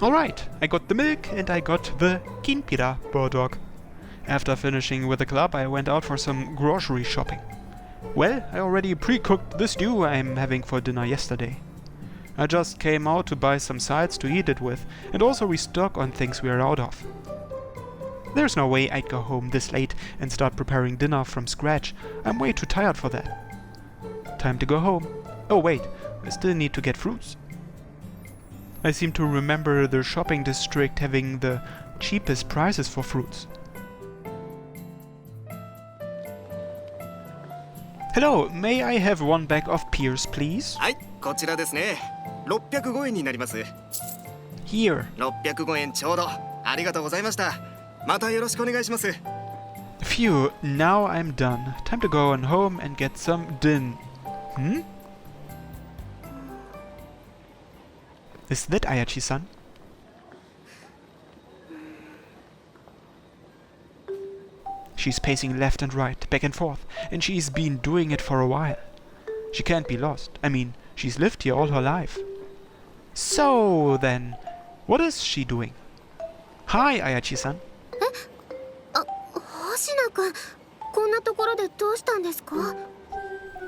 Alright, I got the milk and I got the kinpira dog. After finishing with the club, I went out for some grocery shopping. Well, I already pre-cooked the stew I'm having for dinner yesterday. I just came out to buy some sides to eat it with, and also restock on things we are out of. There's no way I'd go home this late and start preparing dinner from scratch. I'm way too tired for that. Time to go home. Oh wait, I still need to get fruits. I seem to remember the shopping district having the cheapest prices for fruits. Hello, may I have one bag of pears, please? はい、こちらですね。605円になります。Here. 605円ちょうど。ありがとうございました。またよろしくお願いします。Phew, now I'm done. Time to go on home and get some dine. Is that Ayachi-san? She's pacing left and right, back and forth, and she's been doing it for a while. She can't be lost. I mean, she's lived here all her life. So then, what is she doing? Hi, Ayachi-san. 星名くん、こんなところでどうしたんですか?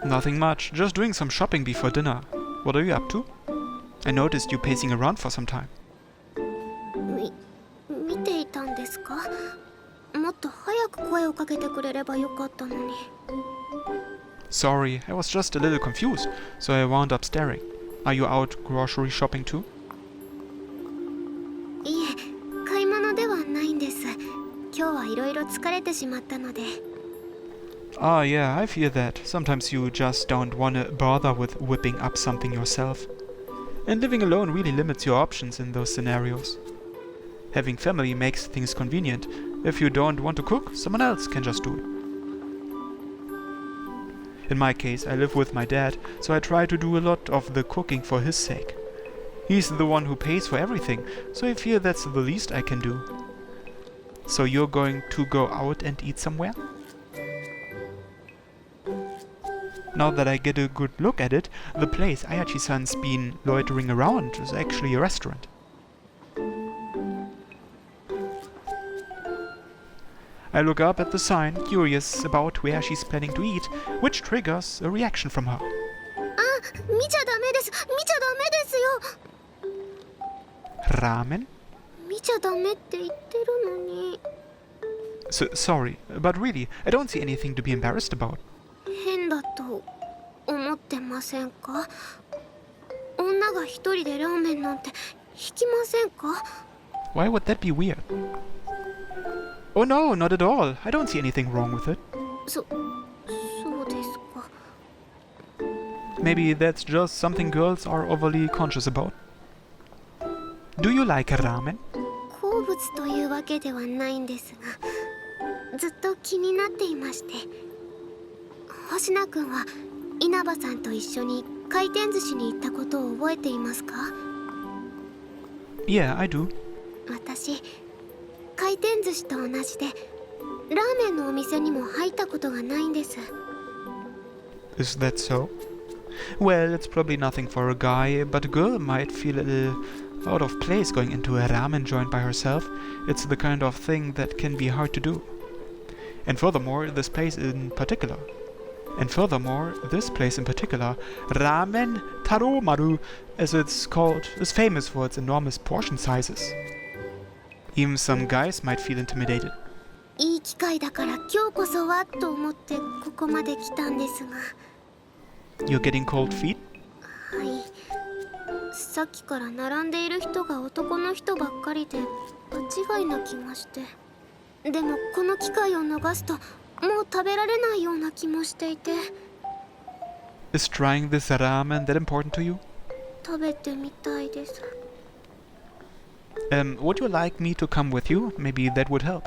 Nothing much, just doing some shopping before dinner. What are you up to? I noticed you pacing around for some time. 見ていたんですか? もっと早く声をかけてくれればよかったのに。Sorry, I was just a little confused, so I wound up staring. Are you out grocery shopping too? いえ、買い物ではないんです。今日はいろいろ疲れてしまったので。Ah, yeah, I feel that. Sometimes you just don't want to bother with whipping up something yourself. And living alone really limits your options in those scenarios. Having family makes things convenient. If you don't want to cook, someone else can just do it. In my case, I live with my dad, so I try to do a lot of the cooking for his sake. He's the one who pays for everything, so I feel that's the least I can do. So you're going to go out and eat somewhere? Now that I get a good look at it, the place Ayachi-san's been loitering around is actually a restaurant. I look up at the sign, curious about where she's planning to eat, which triggers a reaction from her. あ、見ちゃダメです。見ちゃダメですよ。 Ramen? 見ちゃダメって言ってるのに。Sorry, but really, I don't see anything to be embarrassed about. 変だと思ってませんか? 女が一人でラーメンなんて引きませんか? Why would that be weird? Oh no, not at all. I don't see anything wrong with it. そうですか。 Maybe that's just something girls are overly conscious about. Do you like ramen? 好物というわけではないんですが、ずっと気になっていまして。星名くんは稲葉さんと一緒に回転寿司に行ったことを覚えていますか? Yeah, I do. 私、回転寿司と同じで、ラーメンのお店にも入ったことがないんです。 Is that so? Well, it's probably nothing for a guy, but a girl might feel a little out of place going into a ramen joint by herself. It's the kind of thing that can be hard to do. And furthermore, this place in particular, Ramen Taromaru, as it's called, is famous for its enormous portion sizes. Even some guys might feel intimidated. いい機会だから今日こそはと思ってここまで来たんですが。 You're getting cold feet? はい。さっきから並んでいる人が男の人ばっかりで場違いな気がして。でもこの機会を逃すともう食べられないような気もしていて。 Is trying this ramen that important to you? 食べてみたいです。 Would you like me to come with you? Maybe that would help.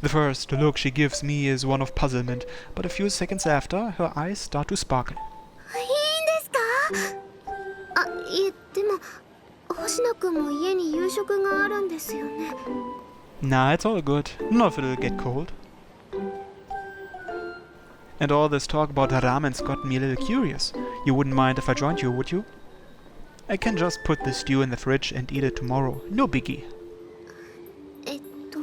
The first look she gives me is one of puzzlement, but a few seconds after, her eyes start to sparkle. いいんですか? あ、いえ、でも星野くんも家に夕食があるんですよね。 Nah, it's all good. Not if it'll get cold. And all this talk about ramens got me a little curious. You wouldn't mind if I joined you, would you? I can just put the stew in the fridge and eat it tomorrow. No biggie. えっと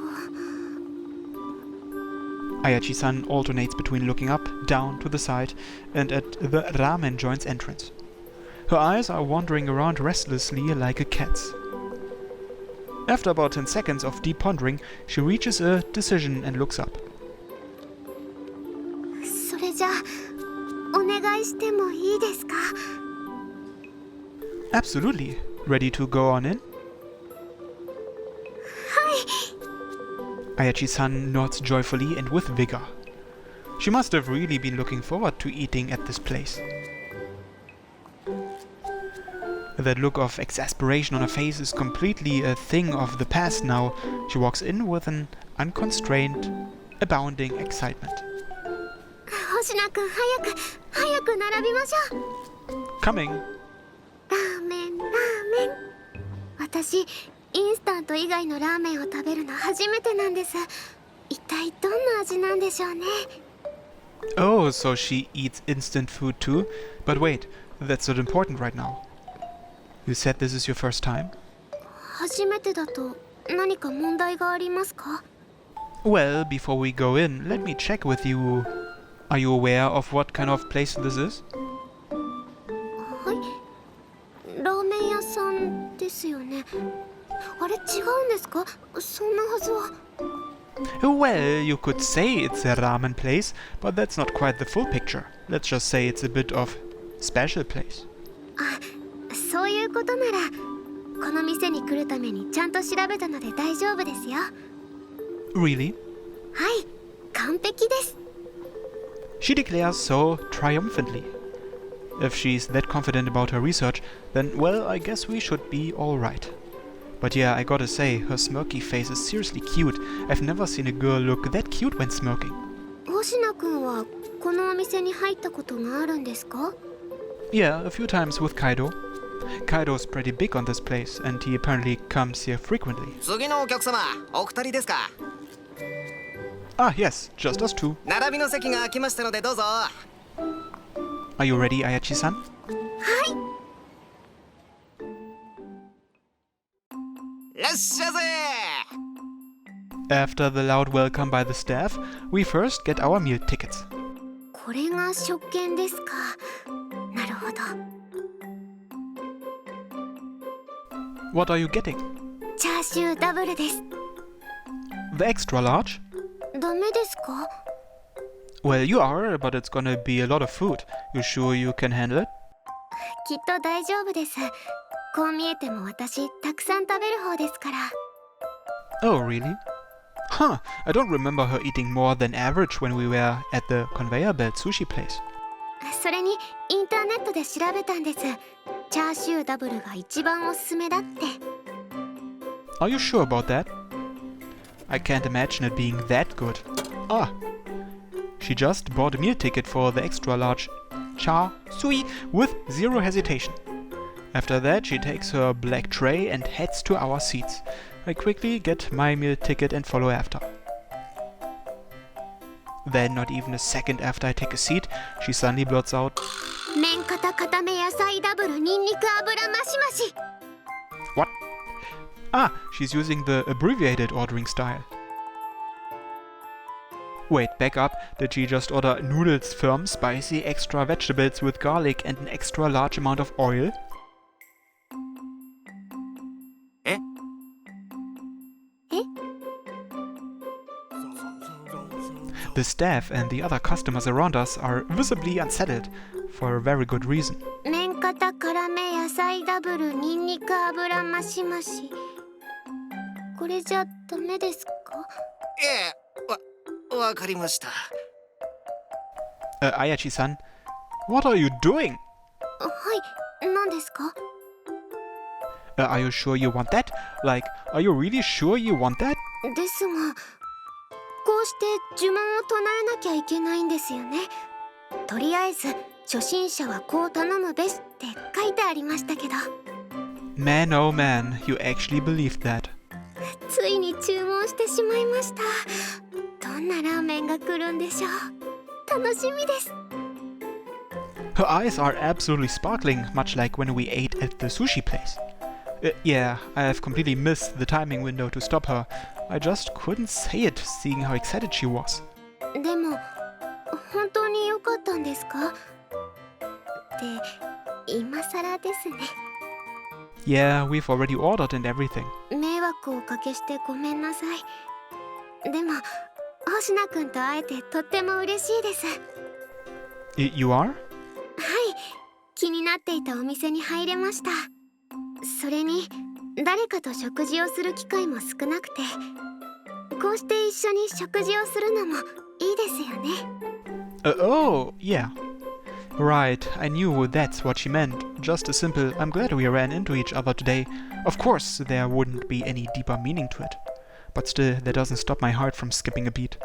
Ayachi-san alternates between looking up, down, to the side, and at the ramen joint's entrance. Her eyes are wandering around restlessly like a cat's. After about 10 seconds of deep pondering, she reaches a decision and looks up. それじゃあお願いしてもいいですか？ Absolutely. Ready to go on in? はい。 Ayachi-san nods joyfully and with vigor. She must have really been looking forward to eating at this place. That look of exasperation on her face is completely a thing of the past now. She walks in with an unconstrained, abounding excitement. 星名くん早く並びましょう。 Coming! ラーメン私インスタント以外のラーメンを食べるの初めてなんです。一体どんな味なんでしょうね。 Oh, so she eats instant food too? But wait, that's not important right now. You said this is your first time? 初めてだと何か問題がありますか？ Well, before we go in, let me check with you. Are you aware of what kind of place this is? はい、ラーメン屋さんですよね。あれ違うんですか？そんなはずは。 Well, you could say it's a ramen place, but that's not quite the full picture. Let's just say it's a bit of special place. あ、そういうことならこの店に来るためにちゃんと調べたので大丈夫ですよ。 Really? はい、完璧です。 She declares so triumphantly. If she's that confident about her research, then, well, I guess we should be alright. But yeah, I gotta say, her smirky face is seriously cute. I've never seen a girl look that cute when smirking. 星名くんはこのお店に入ったことがあるんですか？ Yeah, a few times with Kaido. Kaido's pretty big on this place, and he apparently comes here frequently. 次のお客様、お二人ですか？ Ah, yes, just us two. 並びの席が空きましたのでどうぞ。 Are you ready, Ayachi-san? はい。いらっしゃいませ。 After the loud welcome by the staff, we first get our meal tickets. これが食券ですか。なるほど。 What are you getting? チャーシューダブルです。 The extra large? ダメですか？ Well, you are, but it's gonna be a lot of food. You sure you can handle it? きっと大丈夫です。こう見えても私たくさん食べる方ですから。 Oh, really? Huh, I don't remember her eating more than average when we were at the conveyor belt sushi place. それにインターネットで調べたんです。チャーシューダブルが一番おすすめだって。 Are you sure about that? I can't imagine it being that good. Ah! She just bought a meal ticket for the extra large cha sui with zero hesitation. After that, she takes her black tray and heads to our seats. I quickly get my meal ticket and follow after. Then, not even a second after I take a seat, she suddenly blurts out, 麺固固め野菜ダブルニンニク油マシマシ。 What? Ah, she's using the abbreviated ordering style. Wait, back up. Did she just order noodles firm, spicy, extra vegetables with garlic and an extra large amount of oil? え？ え？ The staff and the other customers around us are visibly unsettled, for a very good reason. 麺固辛め野菜ダブルニンニク油マシマシ。これじゃダメですか？ええ、わかりました。 Ayachi-san, what are you doing? はい、何ですか？ Are you sure you want that? Like, are you really sure you want that? ですが、こうして呪文を唱えなきゃいけないんですよね。とりあえず初心者はこう頼むべしって書いてありましたけど。 Man, oh man, you actually believed that. ついに注文してしまいました。どんなラーメンが来るんでしょう。楽しみです。Her eyes are absolutely sparkling, much like when we ate at the sushi place. Yeah, I have completely missed the timing window to stop her. I just couldn't say it, seeing how excited she was. でも本当に良かったんですかって今更ですね。 Yeah, we've already ordered and everything. 迷惑をおかけしてごめんなさい。でも星名くんと会えてとっても嬉しいです。 You are? はい、気になっていたお店に入れました。それに誰かと食事をする機会も少なくて、こうして一緒に食事をするのもいいですよね。Oh, yeah. Right, I knew that's what she meant. Just a simple, I'm glad we ran into each other today. Of course, there wouldn't be any deeper meaning to it. But still, that doesn't stop my heart from skipping a beat.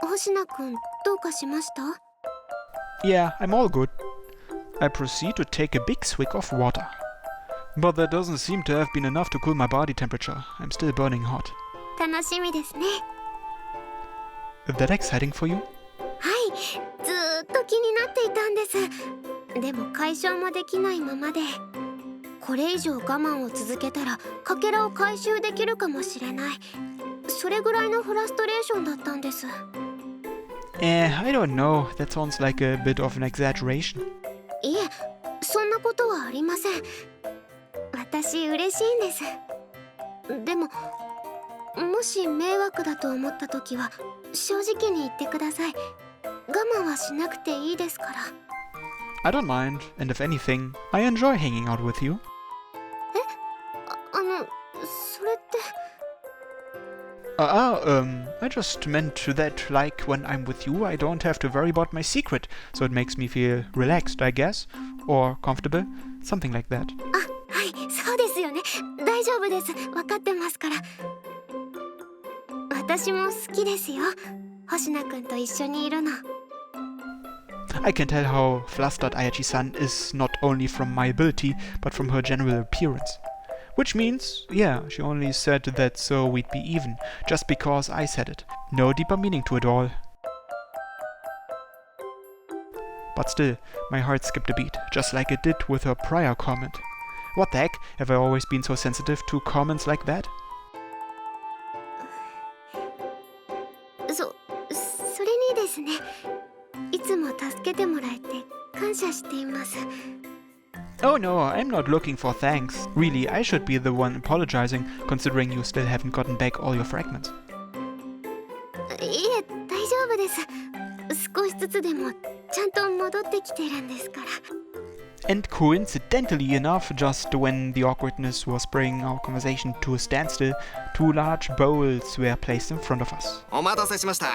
星名くん、どうかしました？ Yeah, I'm all good. I proceed to take a big swig of water. But that doesn't seem to have been enough to cool my body temperature. I'm still burning hot. 楽しみですね。 Is that exciting for you? はい、ずーっと気になっていたんです。でも解消もできないままで、これ以上我慢を続けたらかけらを回収できるかもしれない。それぐらいのフラストレーションだったんです。 I don't know. That sounds like a bit of an exaggeration. いえ、そんなことはありません。私嬉しいんです。でももし迷惑だと思った時は正直に言ってください。我慢はしなくていいですから。 I don't mind, and if anything, I enjoy hanging out with you. それって。 I just meant that, like, when I'm with you, I don't have to worry about my secret, so it makes me feel relaxed, I guess, or comfortable, something like that. はい、そうですよね。大丈夫です。分かってますから。私も好きですよ。星名くんと一緒にいるの。 I can tell how flustered Ayachi-san is not only from my ability, but from her general appearance. Which means, yeah, she only said that so we'd be even, just because I said it. No deeper meaning to it all. But still, my heart skipped a beat, just like it did with her prior comment. What the heck, have I always been so sensitive to comments like that? それにですね、いつも助けてもらえて感謝しています。 Oh no, I'm not looking for thanks. Really, I should be the one apologizing, considering you still haven't gotten back all your fragments. いえ、大丈夫です。少しずつでもちゃんと戻ってきてるんですから。 And coincidentally enough, just when the awkwardness was bringing our conversation to a standstill, 2 large bowls were placed in front of us. お待たせしました。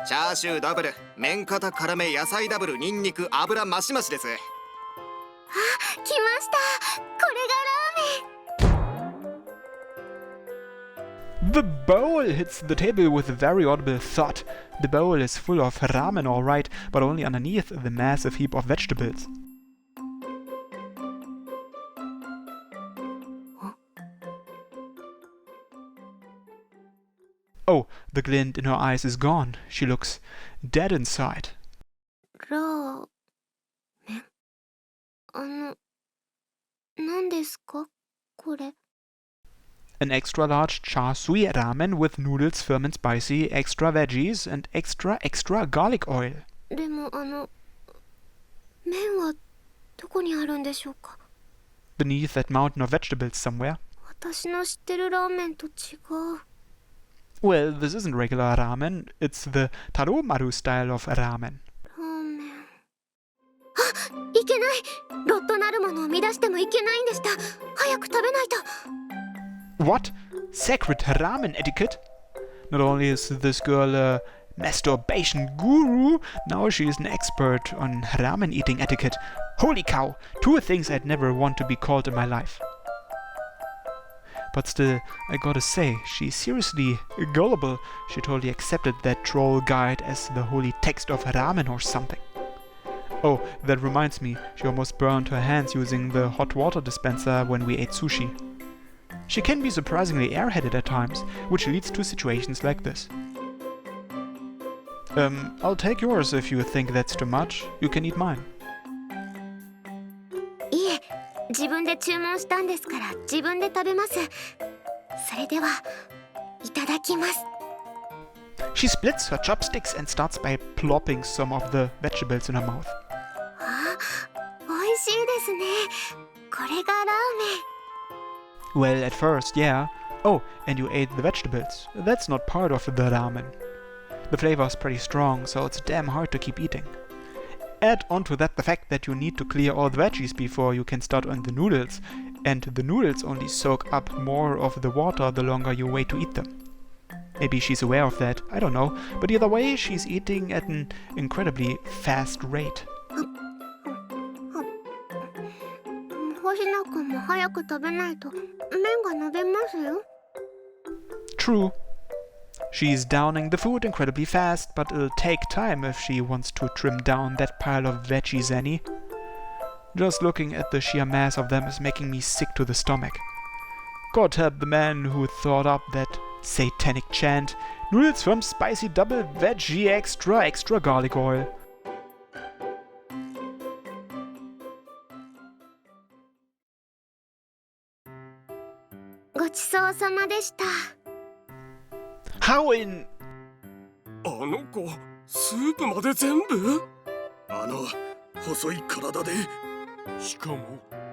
チャーシューダブル、麺固辛め野菜ダブル、ニンニク油増し増しです。来ました。これがラーメン。 The bowl hits the table with a very audible thud. The bowl is full of ramen, alright, but only underneath the massive heap of vegetables. Oh, the glint in her eyes is gone. She looks dead inside. ラーメン。何ですかこれ。 An extra large char sui ramen with noodles firm and spicy, extra veggies, and extra garlic oil. でも麺はどこにあるんでしょうか。 Beneath that mountain of vegetables somewhere. 私の知ってるラーメンと違う。 Well, this isn't regular ramen, it's the Taromaru style of ramen. ラーメン。あ、いけない。ロットなるものを乱してもいけないんでした。早く食べないと。 What? Sacred ramen etiquette? Not only is this girl a masturbation guru, now she is an expert on ramen eating etiquette. Holy cow! 2 things I'd never want to be called in my life. But still, I gotta say, she's seriously gullible. She totally accepted that troll guide as the holy text of ramen or something. Oh, that reminds me, she almost burned her hands using the hot water dispenser when we ate sushi. She can be surprisingly airheaded at times, which leads to situations like this. I'll take yours if you think that's too much. You can eat mine. いえ、自分で注文したんですから自分で食べます。それではいただきます。 She splits her chopsticks and starts by plopping some of the vegetables in her mouth. あ、美味しいですね。これがラーメン。 Well, at first, yeah. Oh, and you ate the vegetables. That's not part of the ramen. The flavor is pretty strong, so it's damn hard to keep eating. Add onto that the fact that you need to clear all the veggies before you can start on the noodles, and the noodles only soak up more of the water the longer you wait to eat them. Maybe she's aware of that, I don't know, but either way, she's eating at an incredibly fast rate. 星野くんも早く食べないと麺が伸びますよ。 True. She's downing the food incredibly fast, but it'll take time if she wants to trim down that pile of veggies any. Just looking at the sheer mass of them is making me sick to the stomach. God help the man who thought up that satanic chant, noodles from spicy double veggie extra garlic oil. ごちそうさまでした。 How in... あの子、スープまで全部？細い体で。しかも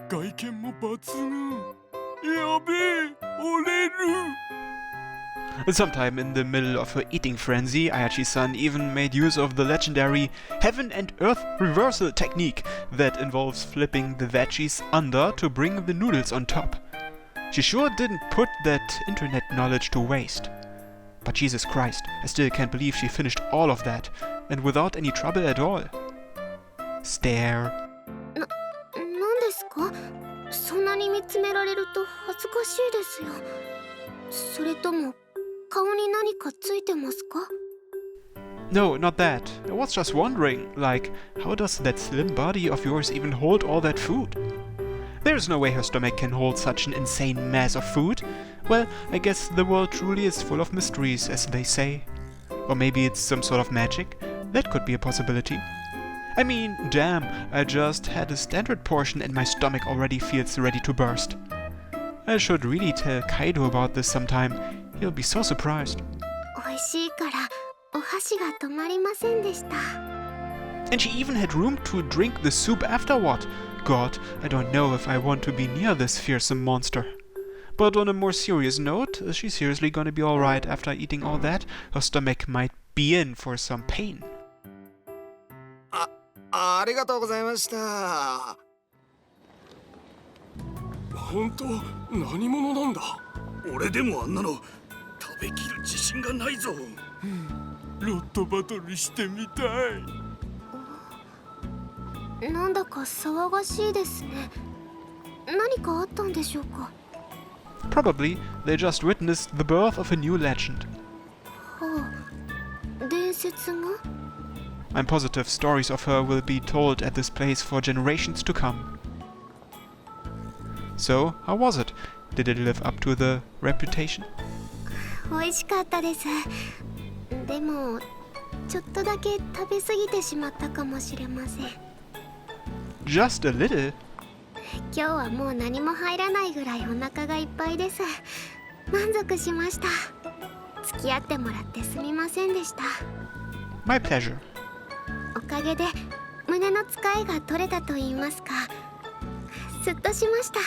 外見も抜群。やべえ、折れる。 Sometime in the middle of her eating frenzy, Ayachi-san even made use of the legendary Heaven and Earth reversal technique that involves flipping the veggies under to bring the noodles on top. She sure didn't put that internet knowledge to waste. But Jesus Christ, I still can't believe she finished all of that, and without any trouble at all. Stare. なんですか？そんなに見つめられると恥ずかしいですよ。それとも顔に何かついてますか？ No, not that. I was just wondering, like, how does that slim body of yours even hold all that food? There's no way her stomach can hold such an insane mass of food. Well, I guess the world truly is full of mysteries, as they say. Or maybe it's some sort of magic. That could be a possibility. I mean, damn, I just had a standard portion and my stomach already feels ready to burst. I should really tell Kaido about this sometime. He'll be so surprised. 美味しいからお箸が止まりませんでした。 And she even had room to drink the soup afterward. God, I don't know if I want to be near this fearsome monster. But on a more serious note, is she seriously gonna be alright after eating all that? Her stomach might be in for some pain. ありがとうございました。本当、何者なんだ？俺でもあんなの食べきる自信がないぞ。ロットバトルしてみたい。なんだか騒がしいですね。何かあったんでしょうか？ Probably, they just witnessed the birth of a new legend. はあ、伝説が？ I'm positive stories of her will be told at this place for generations to come. So, how was it? Did it live up to the reputation? 美味しかったです。でも、ちょっとだけ食べ過ぎてしまったかもしれません。 Just a little? 今日はもう何も入らないぐらいお腹がいっぱいです。満足しました。付き合ってもらってすみませんでした。 My pleasure. おかげで胸の使いが取れたと言いますか。すっとしました。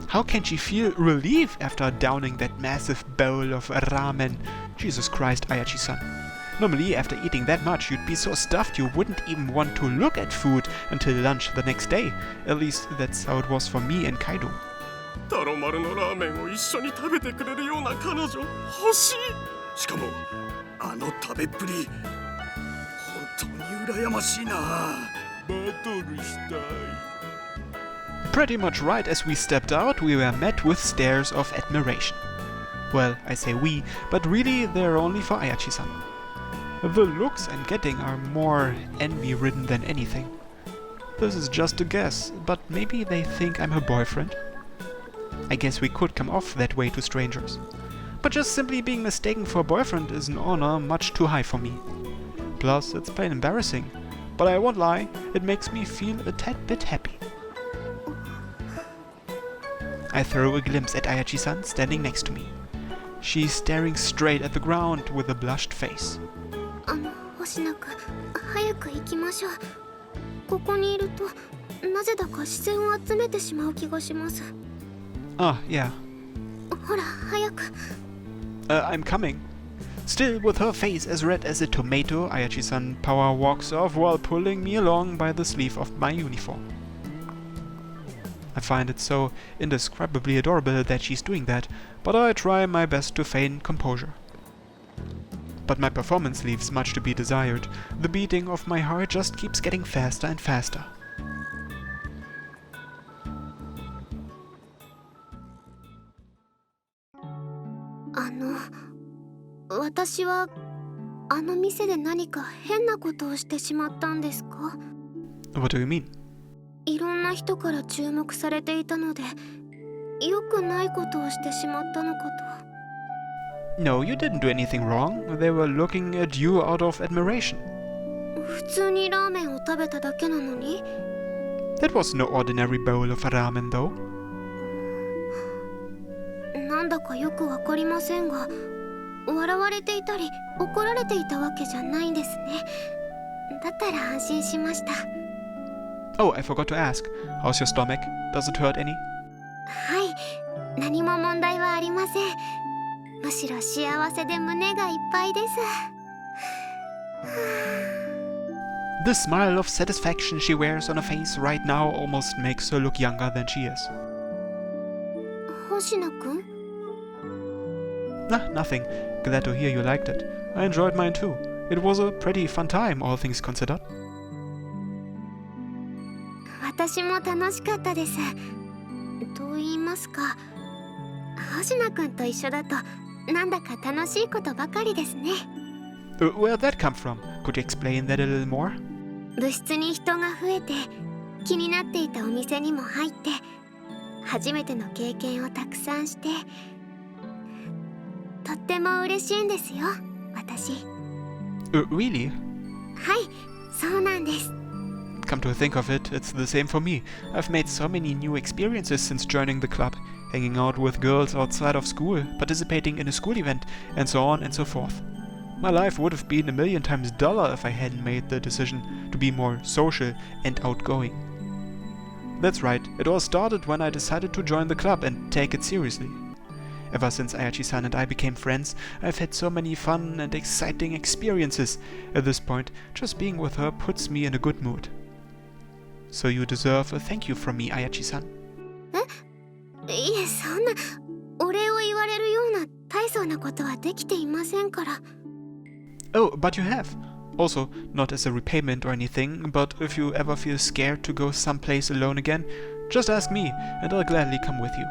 How can she feel relief after downing that massive bowl of ramen? Jesus Christ, Ayachi-san. Normally, after eating that much, you'd be so stuffed you wouldn't even want to look at food until lunch the next day. At least, that's how it was for me and Kaido. タロマルのラーメンを一緒に食べてくれるような彼女欲しい。しかもあの食べっぷり本当に羨ましいな。バトルしたい。 Pretty much right as we stepped out, we were met with stares of admiration. Well, I say we, but really they're only for Ayachi-san. The looks I'm getting are more envy-ridden than anything. This is just a guess, but maybe they think I'm her boyfriend? I guess we could come off that way to strangers. But just simply being mistaken for a boyfriend is an honor much too high for me. Plus, it's plain embarrassing. But I won't lie, it makes me feel a tad bit happy. I throw a glimpse at Ayachi-san standing next to me. She's staring straight at the ground with a blushed face. 星野くん、早く行きましょう。ここにいると、なぜだか視線を集めてしまう気がします。Ah, yeah. ほら、早く。I'm coming. Still with her face as red as a tomato, Ayachi-san power walks off while pulling me along by the sleeve of my uniform. I find it so indescribably adorable that she's doing that, but I try my best to feign composure. But my performance leaves much to be desired. The beating of my heart just keeps getting faster and faster. What do you mean? いろんな人から注目されていたので、良くないことをしてしまったのかと。No, you didn't do anything wrong. They were looking at you out of admiration. 普通にラーメンを食べただけなのに。That was no ordinary bowl of ramen, though. なんだかよくわかりませんが、笑われていたり怒られていたわけじゃないんですね。だったら安心しました。Oh, I forgot to ask. How's your stomach? Does it hurt any? はい、何も問題はありません。むしろ幸せで胸がいっぱいです。The smile of satisfaction she wears on her face right now almost makes her look younger than she is. 星野くん？ Nah, nothing. Glad to hear you liked it. I enjoyed mine too. It was a pretty fun time, all things considered. 私も楽しかったです。と言いますか、星野くんと一緒だとなんだか楽しいことばかりですね。Where'd that come from? Could you explain that a little more? 部室に人が増えて、気になっていたお店にも入って、初めての経験をたくさんして、とっても嬉しいんですよ、私。Really? はい、そうなんです。Come to think of it, it's the same for me. I've made so many new experiences since joining the club, hanging out with girls outside of school, participating in a school event, and so on and so forth. My life would have been a million times duller if I hadn't made the decision to be more social and outgoing. That's right, it all started when I decided to join the club and take it seriously. Ever since Ayachi-san and I became friends, I've had so many fun and exciting experiences. At this point, just being with her puts me in a good mood. So you deserve a thank you from me, Ayachi-san. いえ、そんなお礼を言われるような大層なことはできていませんから。Oh, but you have. Also, not as a repayment or anything, but if you ever feel scared to go someplace alone again, just ask me, and I'll gladly come with you.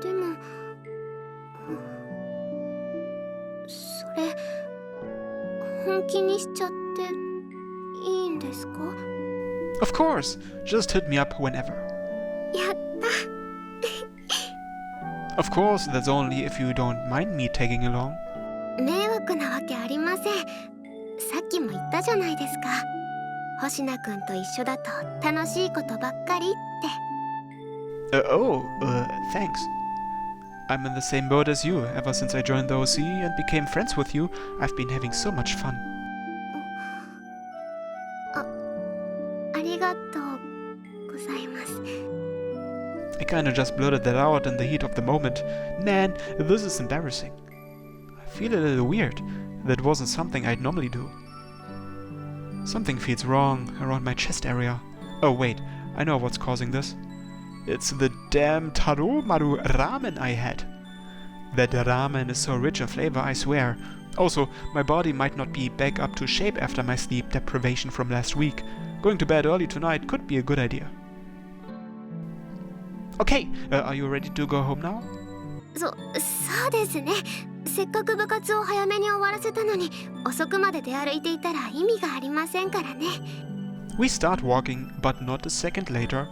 でも、それ、本気にしちゃっていいんですか？ Of course! Just hit me up whenever. やった。Of course, that's only if you don't mind me tagging along. 迷惑なわけありません。さっきも言ったじゃないですか。星名くんと一緒だと楽しいことばっかりって。Thanks. I'm in the same boat as you. Ever since I joined the OC and became friends with you, I've been having so much fun. ありがとうございます。I kinda just blurted that out in the heat of the moment. Man, this is embarrassing. I feel a little weird. That wasn't something I'd normally do. Something feels wrong around my chest area. Oh wait, I know what's causing this. It's the damn Taromaru ramen I had. That ramen is so rich in flavor, I swear. Also, my body might not be back up to shape after my sleep deprivation from last week. Going to bed early tonight could be a good idea. Okay, are you ready to go home now? そうですね。せっかく部活を早めに終わらせたのに、遅くまで出歩いていたら意味がありませんからね。We start walking, but not a second later.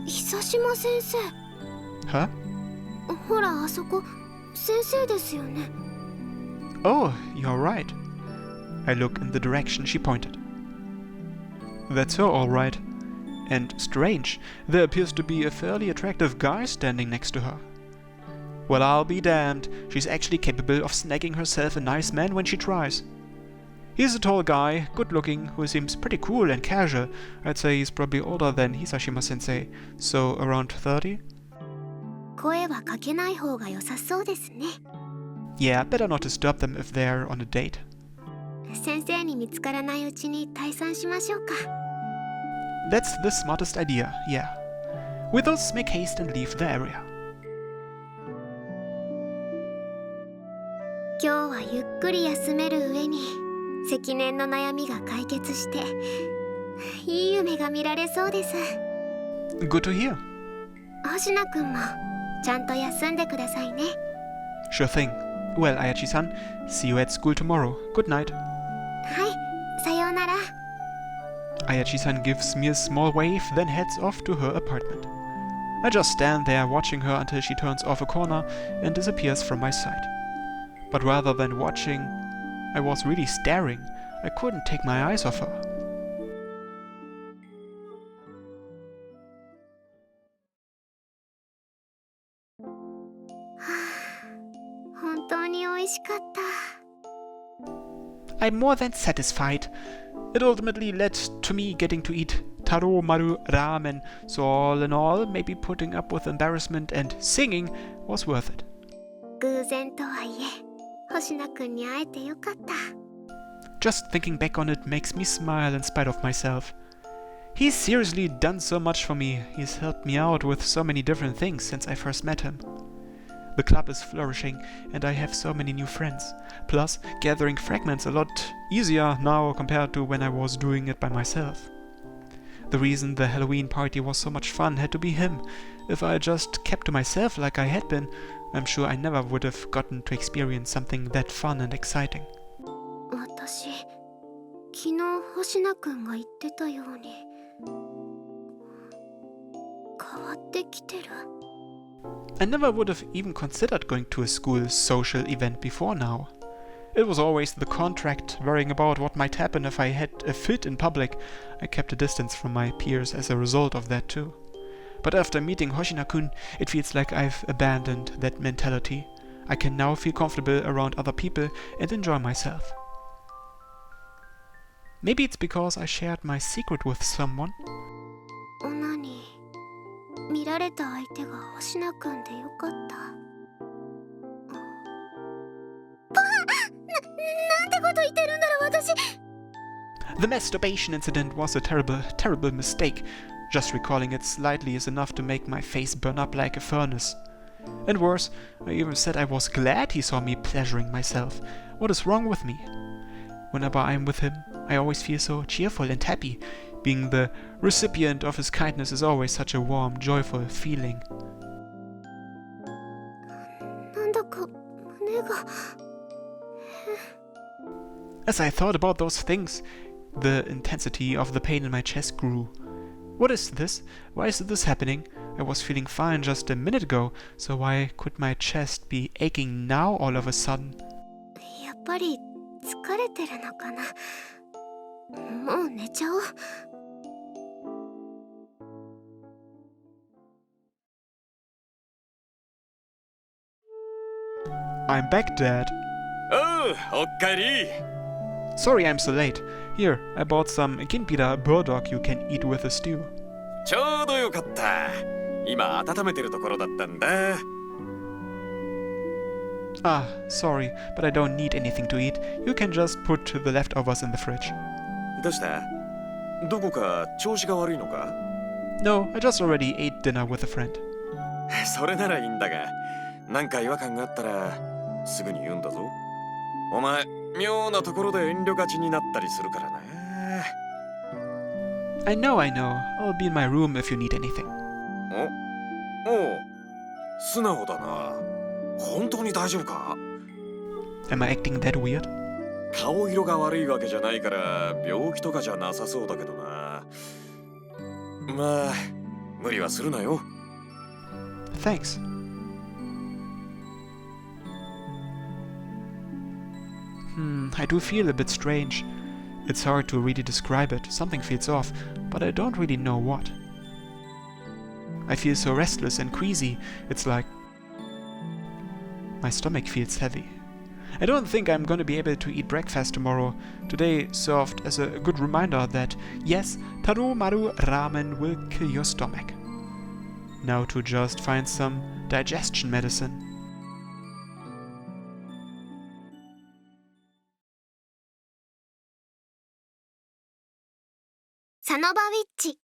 久島先生。Huh? ほら、あそこ、先生ですよね。Oh, you're right. I look in the direction she pointed. That's her, all right. And strange, there appears to be a fairly attractive guy standing next to her. Well, I'll be damned, she's actually capable of snagging herself a nice man when she tries. He's a tall guy, good-looking, who seems pretty cool and casual. I'd say he's probably older than Hisashima-sensei, so around 30? 声はかけない方が良さそうですね。 Yeah, better not disturb them if they're on a date. 先生に見つからないうちに退散しましょうか。 That's the smartest idea, yeah. With us, make haste and leave the area. 今日はゆっくり休める上に積年の悩みが解決していい夢が見られそうです。 Good to hear. 星野くんもちゃんと休んでくださいね。 Sure thing. Well, Ayachi-san, see you at school tomorrow. Good night. はい、さようなら。 Ayachi-san gives me a small wave, then heads off to her apartment. I just stand there watching her until she turns off a corner and disappears from my sight. But rather than watching, I was really staring. I couldn't take my eyes off her. 本当に美味しかった。 I'm more than satisfied. It ultimately led to me getting to eat taro maru ramen, so all in all, maybe putting up with embarrassment and singing was worth it. 偶然とはいえ、星野くんに会えてよかった。 Just thinking back on it makes me smile in spite of myself. He's seriously done so much for me. He's helped me out with so many different things since I first met him. The club is flourishing and I have so many new friends. Plus, gathering fragments a lot easier now compared to when I was doing it by myself. The reason the Halloween party was so much fun had to be him. If I just kept to myself like I had been, I'm sure I never would have gotten to experience something that fun and exciting. 私、昨日星野くんが言ってたように変わってきてる。 I never would have even considered going to a school social event before now. It was always the contract, worrying about what might happen if I had a fit in public. I kept a distance from my peers as a result of that too. But after meeting Hoshina-kun, it feels like I've abandoned that mentality. I can now feel comfortable around other people and enjoy myself. Maybe it's because I shared my secret with someone. 何？見られた相手が星野くんでよかった。なんてこと言ってるんだろう私。 The masturbation incident was a terrible, terrible mistake. Just recalling it slightly is enough to make my face burn up like a furnace. And worse, I even said I was glad he saw me pleasuring myself. What is wrong with me? Whenever I'm with him, I always feel so cheerful and happy. Being the recipient of his kindness is always such a warm, joyful feeling. なんだか胸が。 As I thought about those things, the intensity of the pain in my chest grew. What is this? Why is this happening? I was feeling fine just a minute ago, so why could my chest be aching now all of a sudden? やっぱり疲れてるのかな。もう寝ちゃおう。 I'm back, Dad. おう、おっかえり。 Sorry I'm so late. Here, I bought some kinpira burdock you can eat with a stew. ちょうどよかった。今温めてるところだったんだ。 Ah, sorry, but I don't need anything to eat. You can just put the leftovers in the fridge. どうした？どこか調子が悪いのか？ No, I just already ate dinner with a friend. それならいいんだが、なんか違和感があったらすぐに言うんだぞ。お前、妙なところで遠慮がちになったりするからな。I know. I'll be in my room if you need anything. おう、素直だな。本当に大丈夫か？ Am I acting that weird? 顔色が悪いわけじゃないから病気とかじゃなさそうだけどな。まあ、無理はするなよ。Thanks. I do feel a bit strange. It's hard to really describe it. Something feels off, but I don't really know what. I feel so restless and queasy. It's like my stomach feels heavy. I don't think I'm gonna be able to eat breakfast tomorrow. Today served as a good reminder that, yes, Tarumaru ramen will kill your stomach. Now to just find some digestion medicine. サノバウィッチ